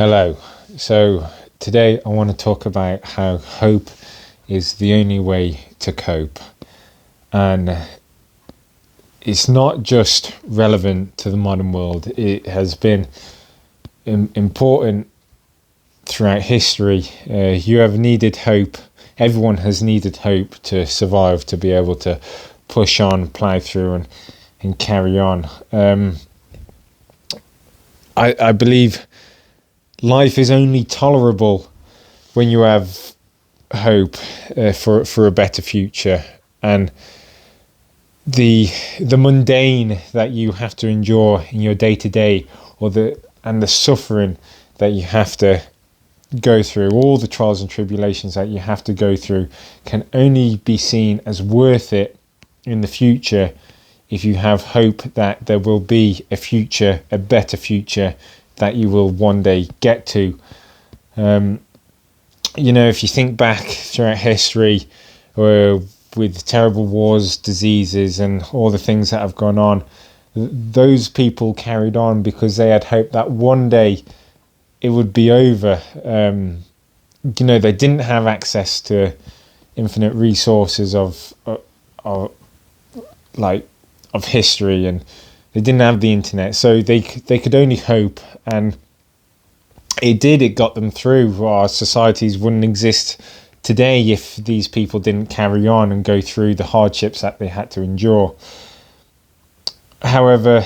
Hello. So today I want to talk about how hope is the only way to cope. And it's not just relevant to the modern world, it has been important throughout history. You have needed hope. Everyone has needed hope to survive, to be able to push on, plough through and carry on. I believe life is only tolerable when you have hope for a better future, and the mundane that you have to endure in your day to day, and the suffering that you have to go through, all the trials and tribulations that you have to go through, can only be seen as worth it in the future if you have hope that there will be a future, a better future that you will one day get to. If you think back throughout history, with terrible wars, diseases, and all the things that have gone on, those people carried on because they had hope that one day it would be over. They didn't have access to infinite resources of history, and they didn't have the internet, so they could only hope, and it got them through. Our societies wouldn't exist today if these people didn't carry on and go through the hardships that they had to endure. However,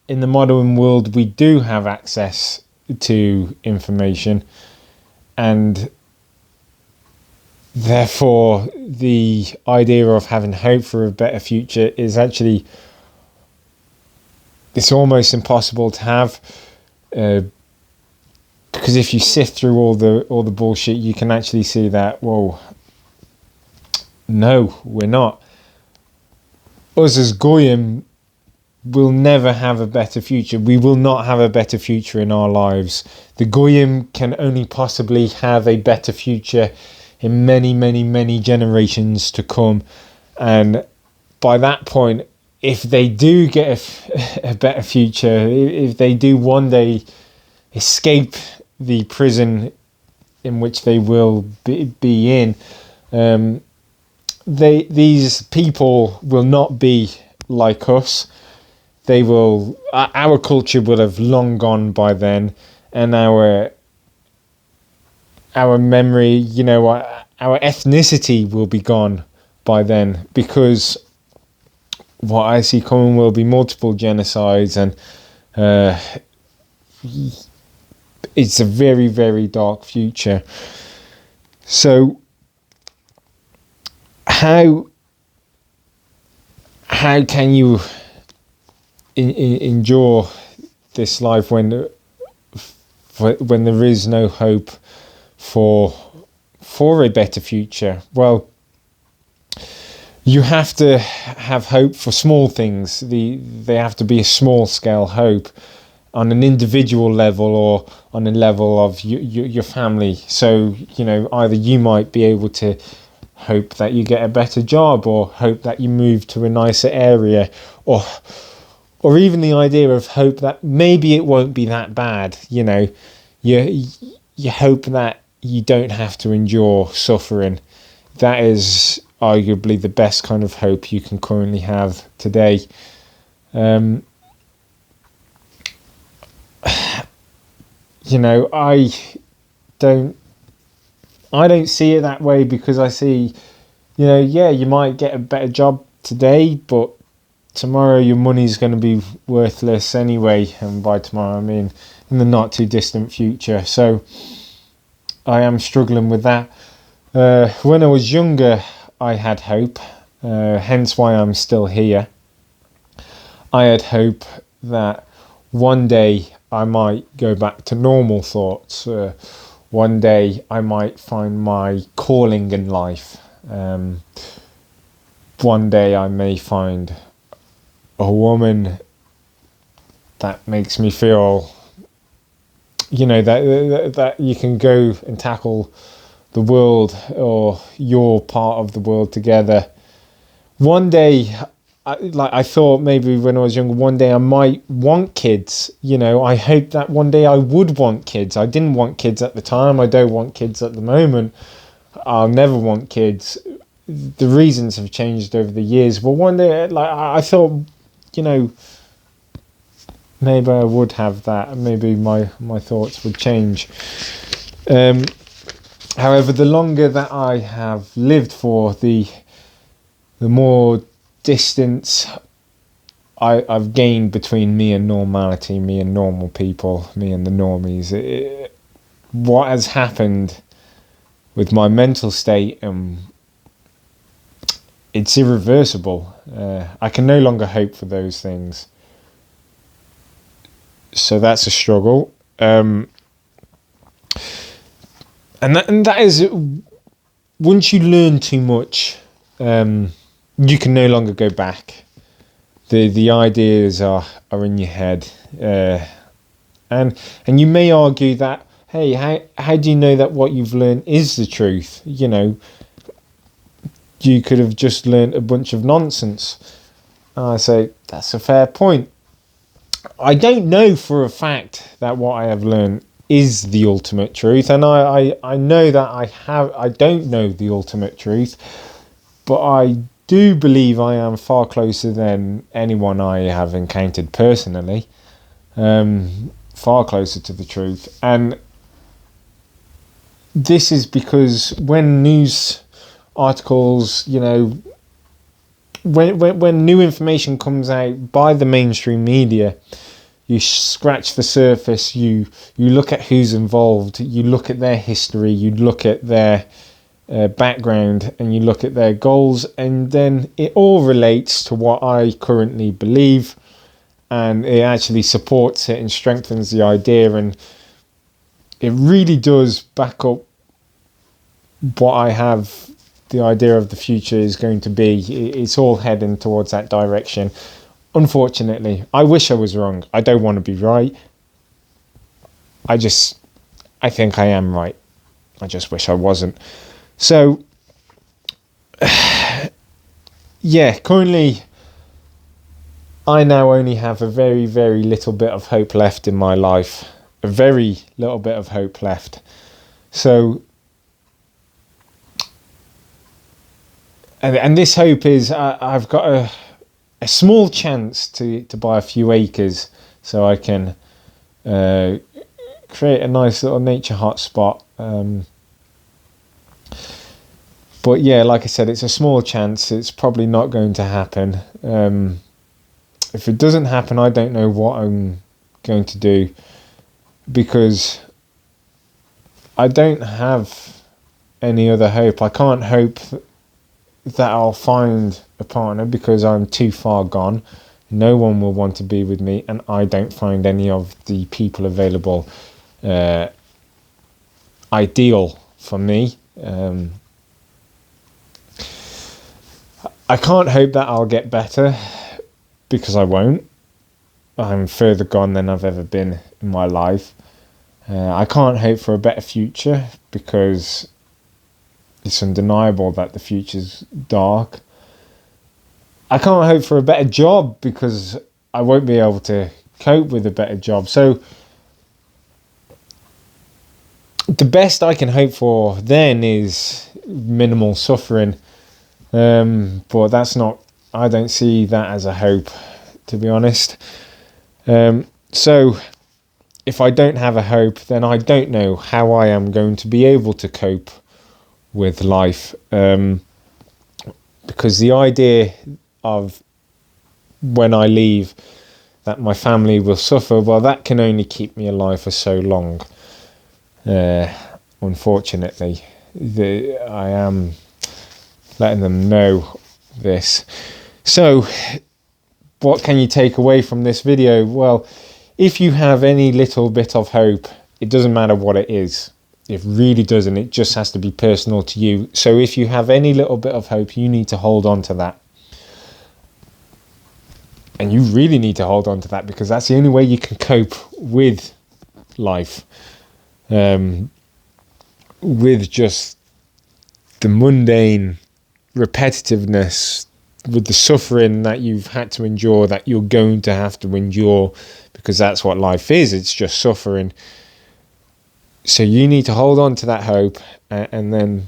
in the modern world, we do have access to information, and therefore the idea of having hope for a better future is actually, it's almost impossible to have, because if you sift through all the bullshit, you can actually see that, whoa, no, we're not. Us as Goyim will never have a better future. We will not have a better future in our lives. The Goyim can only possibly have a better future in many, many, many generations to come. And by that point, if they do get a better future, if they do one day escape the prison in which they will be in, these people will not be like us. Our culture will have long gone by then, and our memory, our ethnicity will be gone by then, because what I see coming will be multiple genocides, and it's a very, very dark future. So how can you endure this life when there is no hope for a better future? Well, you have to have hope for small things. They have to be a small scale hope on an individual level or on a level of your family. So, either you might be able to hope that you get a better job, or hope that you move to a nicer area, or even the idea of hope that maybe it won't be that bad. You hope that you don't have to endure suffering. That is arguably the best kind of hope you can currently have today. I don't see it that way, because I see, you might get a better job today, but tomorrow your money's going to be worthless anyway. And by tomorrow, I mean in the not too distant future. So I am struggling with that. When I was younger, I had hope, hence why I'm still here. I had hope that one day I might go back to normal thoughts. One day I might find my calling in life. One day I may find a woman that makes me feel, that you can go and tackle the world, or your part of the world together. One day I thought maybe when I was younger, one day I might want kids. I hoped that one day I would want kids. I didn't want kids at the time. I don't want kids at the moment. I'll never want kids. The reasons have changed over the years. But one day, I thought, maybe I would have that. Maybe my thoughts would change. However, the longer that I have lived for, the more distance I've gained between me and normality, me and normal people, me and the normies. What has happened with my mental state, it's irreversible. I can no longer hope for those things. So that's a struggle. And that is, once you learn too much, you can no longer go back. The ideas are in your head, and you may argue that, hey, how do you know that what you've learned is the truth? You could have just learned a bunch of nonsense. I say that's a fair point. I don't know for a fact that what I have learned is the ultimate truth, and I know that I don't know the ultimate truth, but I do believe I am far closer than anyone I have encountered personally, far closer to the truth. And this is because when news articles, when new information comes out by the mainstream media, you scratch the surface, you look at who's involved, you look at their history, you look at their background, and you look at their goals, and then it all relates to what I currently believe, and it actually supports it and strengthens the idea, and it really does back up what I have the idea of the future is going to be. It's all heading towards that direction. Unfortunately, I wish I was wrong. I don't want to be right. I think I am right. I just wish I wasn't. So, yeah, currently I now only have a very, very little bit of hope left in my life. A very little bit of hope left. So, and this hope is I've got a small chance to buy a few acres so I can create a nice little nature hotspot. But yeah, like I said, it's a small chance. It's probably not going to happen. If it doesn't happen, I don't know what I'm going to do, because I don't have any other hope. I can't hope that I'll find a partner because I'm too far gone. No one will want to be with me, and I don't find any of the people available ideal for me. I can't hope that I'll get better, because I won't. I'm further gone than I've ever been in my life. I can't hope for a better future, because it's undeniable that the future's dark. I can't hope for a better job, because I won't be able to cope with a better job. So the best I can hope for then is minimal suffering. But that's not, I don't see that as a hope, to be honest. So if I don't have a hope, then I don't know how I am going to be able to cope with life. Because the idea of when I leave that my family will suffer, well, that can only keep me alive for so long. Unfortunately, I am letting them know this. So what can you take away from this video? Well, if you have any little bit of hope, it doesn't matter what it is. It really doesn't. It just has to be personal to you. So if you have any little bit of hope, you need to hold on to that. And you really need to hold on to that, because that's the only way you can cope with life. With just the mundane repetitiveness, with the suffering that you've had to endure, that you're going to have to endure, because that's what life is. It's just suffering. So you need to hold on to that hope, and then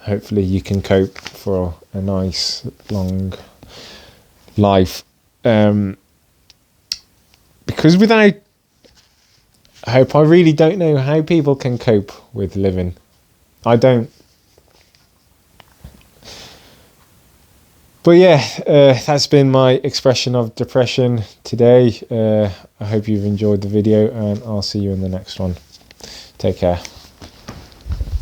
hopefully you can cope for a nice long life. Because without hope, I really don't know how people can cope with living. I don't. But yeah, that's been my expression of depression today. I hope you've enjoyed the video, and I'll see you in the next one. Take care.